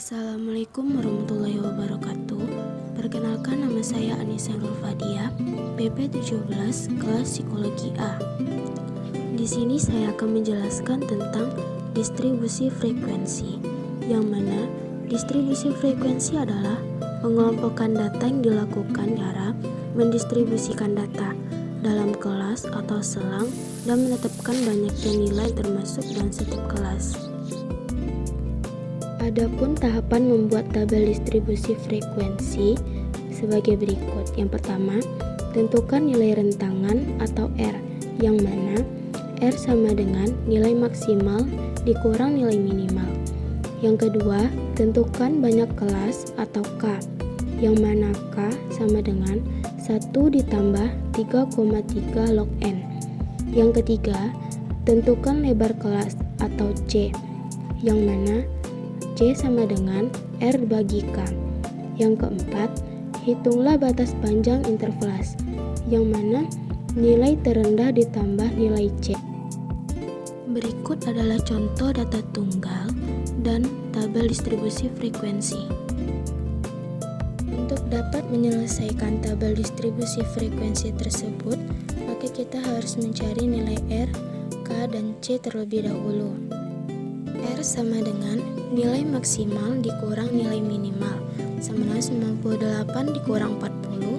Assalamualaikum warahmatullahi wabarakatuh. Perkenalkan, nama saya Anissa Nurfadia, BP 17, kelas Psikologi A. Di sini saya akan menjelaskan tentang distribusi frekuensi, yang mana distribusi frekuensi adalah pengelompokan data yang dilakukan cara mendistribusikan data dalam kelas atau selang dan menetapkan banyaknya nilai termasuk dalam setiap kelas. Adapun tahapan membuat tabel distribusi frekuensi sebagai berikut. Yang pertama, tentukan nilai rentangan atau R, yang mana R sama dengan nilai maksimal dikurang nilai minimal. Yang kedua, tentukan banyak kelas atau K, yang mana K sama dengan 1 ditambah 3,3 log N. Yang ketiga, tentukan lebar kelas atau C, yang mana C sama dengan R bagi K. Yang keempat, hitunglah batas panjang intervalas, yang mana nilai terendah ditambah nilai C. Berikut adalah contoh data tunggal dan tabel distribusi frekuensi. Untuk dapat menyelesaikan tabel distribusi frekuensi tersebut, maka kita harus mencari nilai R, K, dan C terlebih dahulu. R sama dengan nilai maksimal dikurang nilai minimal, sama dengan 98 dikurang 40,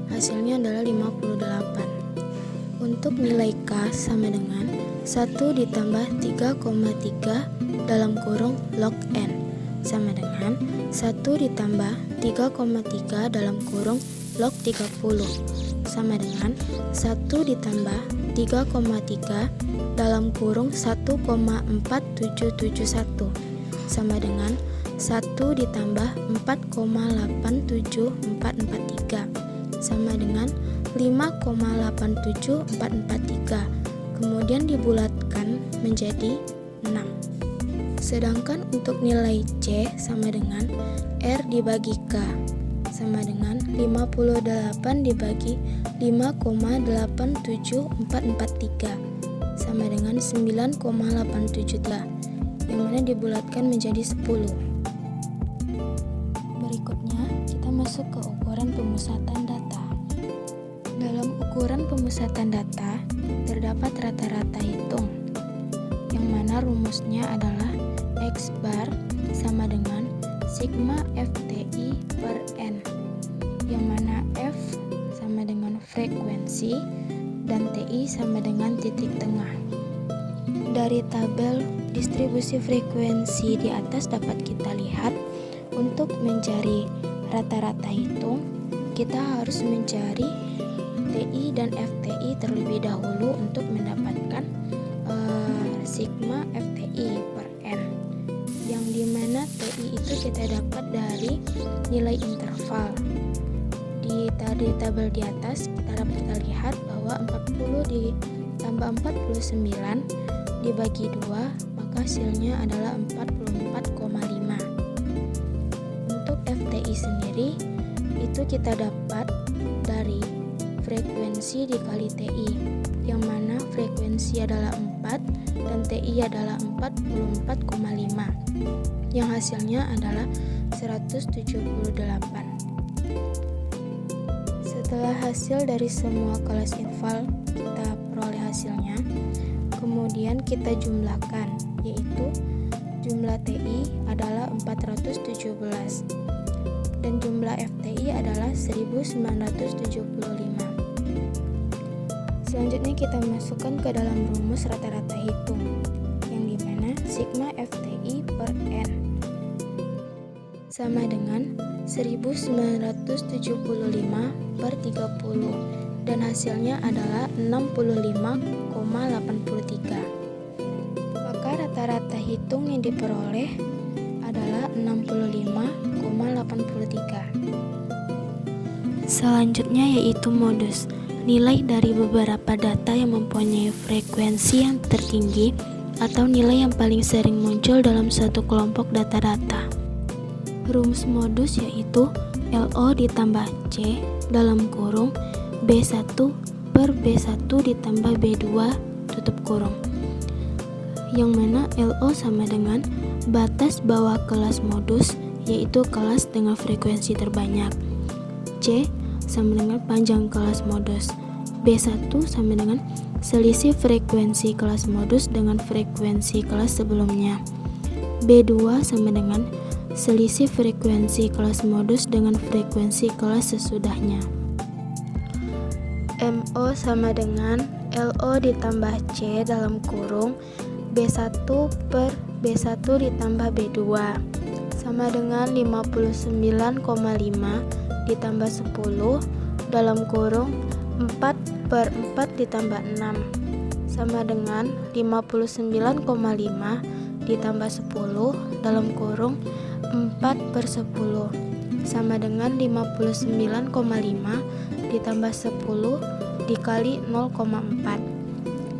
hasilnya adalah 58. Untuk nilai K sama dengan 1 ditambah 3,3 dalam kurung log N, sama dengan 1 ditambah 3,3 dalam kurung log 30, sama dengan 1 ditambah 3,3 dalam kurung 1,4771, sama dengan 1 ditambah 4,87443, sama dengan 5,87443, kemudian dibulatkan menjadi 6. Sedangkan untuk nilai C sama dengan R dibagi K, sama dengan 58 dibagi 5,87443, sama dengan 9,873, yang mana dibulatkan menjadi 10. Berikutnya, kita masuk ke ukuran pemusatan data. Dalam ukuran pemusatan data, terdapat rata-rata hitung, yang mana rumusnya adalah X bar sama dengan sigma FTI per N, yang mana F sama dengan frekuensi dan TI sama dengan titik tengah. Dari tabel distribusi frekuensi di atas dapat kita lihat, untuk mencari rata-rata hitung, kita harus mencari TI dan FTI terlebih dahulu untuk mendapatkan sigma FTI per N, yang dimana TI itu kita dapat dari nilai interval. Di tabel di atas kita lihat bahwa 40 ditambah 49 dibagi 2, maka hasilnya adalah 44,5. Untuk FTI sendiri itu kita dapat dari frekuensi dikali TI, yang mana frekuensi adalah 4 dan TI adalah 44,5, yang hasilnya adalah 178. Setelah hasil dari semua kelas interval kita peroleh hasilnya, kemudian kita jumlahkan, yaitu jumlah TI adalah 417 dan jumlah FTI adalah 1975. Selanjutnya kita masukkan ke dalam rumus rata-rata hitung, yang dimana sigma FTI per N sama dengan 1975 per 30, dan hasilnya adalah 65,83. Maka rata-rata hitung yang diperoleh adalah 65,83. Selanjutnya yaitu modus, nilai dari beberapa data yang mempunyai frekuensi yang tertinggi atau nilai yang paling sering muncul dalam suatu kelompok data-data. Rumus modus yaitu LO ditambah C dalam kurung B1 per B1 ditambah B2 tutup kurung, yang mana LO sama dengan batas bawah kelas modus yaitu kelas dengan frekuensi terbanyak. C sama dengan panjang kelas modus. B1 sama dengan selisih frekuensi kelas modus dengan frekuensi kelas sebelumnya. B2 sama dengan selisih frekuensi kelas modus dengan frekuensi kelas sesudahnya. MO sama dengan LO ditambah C dalam kurung B1 per B1 ditambah B2 sama dengan 59,5 ditambah 10 dalam kurung 4 per 4 ditambah 6 sama dengan 59,5 ditambah 10 dalam kurung 4 per 10 sama dengan 59,5 ditambah 10 dikali 0,4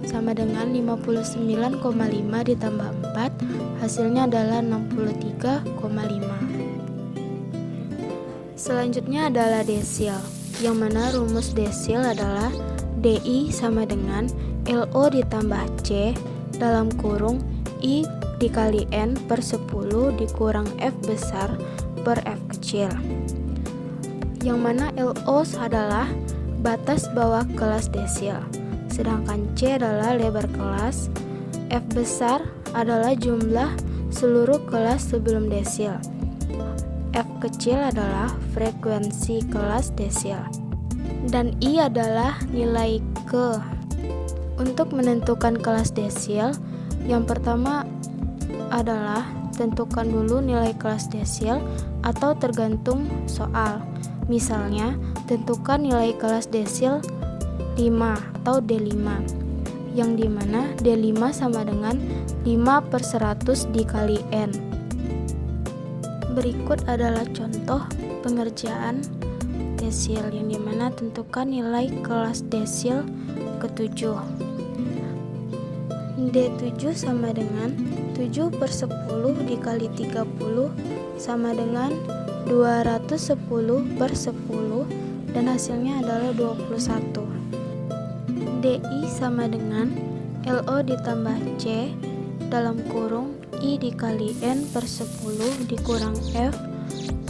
sama dengan 59,5 ditambah 4 hasilnya adalah 63,5. Selanjutnya adalah desil, yang mana rumus desil adalah DI sama dengan LO ditambah C dalam kurung I dikali N per 10 dikurang F besar per F kecil, yang mana LO adalah batas bawah kelas desil, sedangkan C adalah lebar kelas, F besar adalah jumlah seluruh kelas sebelum desil, F kecil adalah frekuensi kelas desil, dan I adalah nilai ke. Untuk menentukan kelas desil, yang pertama adalah tentukan dulu nilai kelas desil atau tergantung soal. Misalnya, tentukan nilai kelas desil 5 atau D5, yang dimana D5 sama dengan 5 per 100 dikali N. Berikut adalah contoh pengerjaan desil, yang dimana tentukan nilai kelas desil ke-7. D7 sama dengan 7 per 10 dikali 30 sama dengan 210 per 10 dan hasilnya adalah 21. DI sama dengan LO ditambah C dalam kurung I dikali N per 10 dikurang F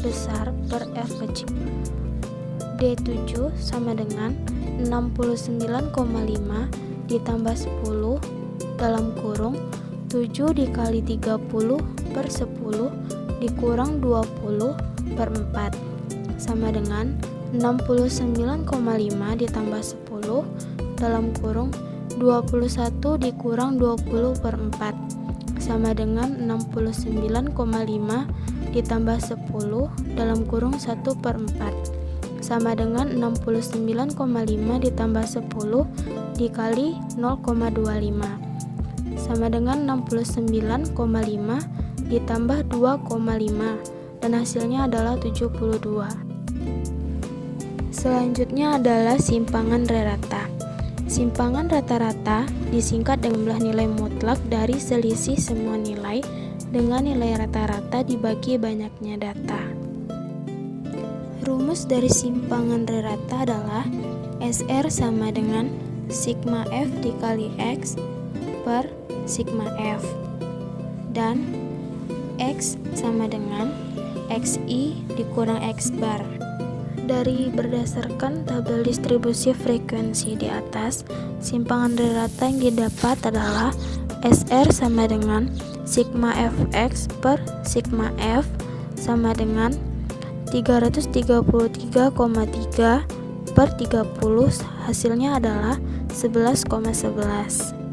besar per F kecil. D7 sama dengan 69,5 ditambah 10 dalam kurung 7 dikali 30 per 10 dikurang 20 per 4 sama dengan 69,5 ditambah 10 dalam kurung 21 dikurang 20 per 4 sama dengan 69,5 ditambah 10 dalam kurung 1 per 4 sama dengan 69,5 ditambah 10 dikali 0,25 sama dengan 69,5 ditambah 2,5 dan hasilnya adalah 72. Selanjutnya adalah simpangan rata. Simpangan rata-rata disingkat dengan jumlah nilai mutlak dari selisih semua nilai dengan nilai rata-rata dibagi banyaknya data. Rumus dari simpangan rata adalah SR sama dengan sigma F dikali X per sigma F, dan X sama dengan XI dikurang X bar. Dari berdasarkan tabel distribusi frekuensi di atas, simpangan rata yang didapat adalah SR sama dengan sigma Fx per sigma F sama dengan 333,3 per 30, hasilnya adalah 11,11.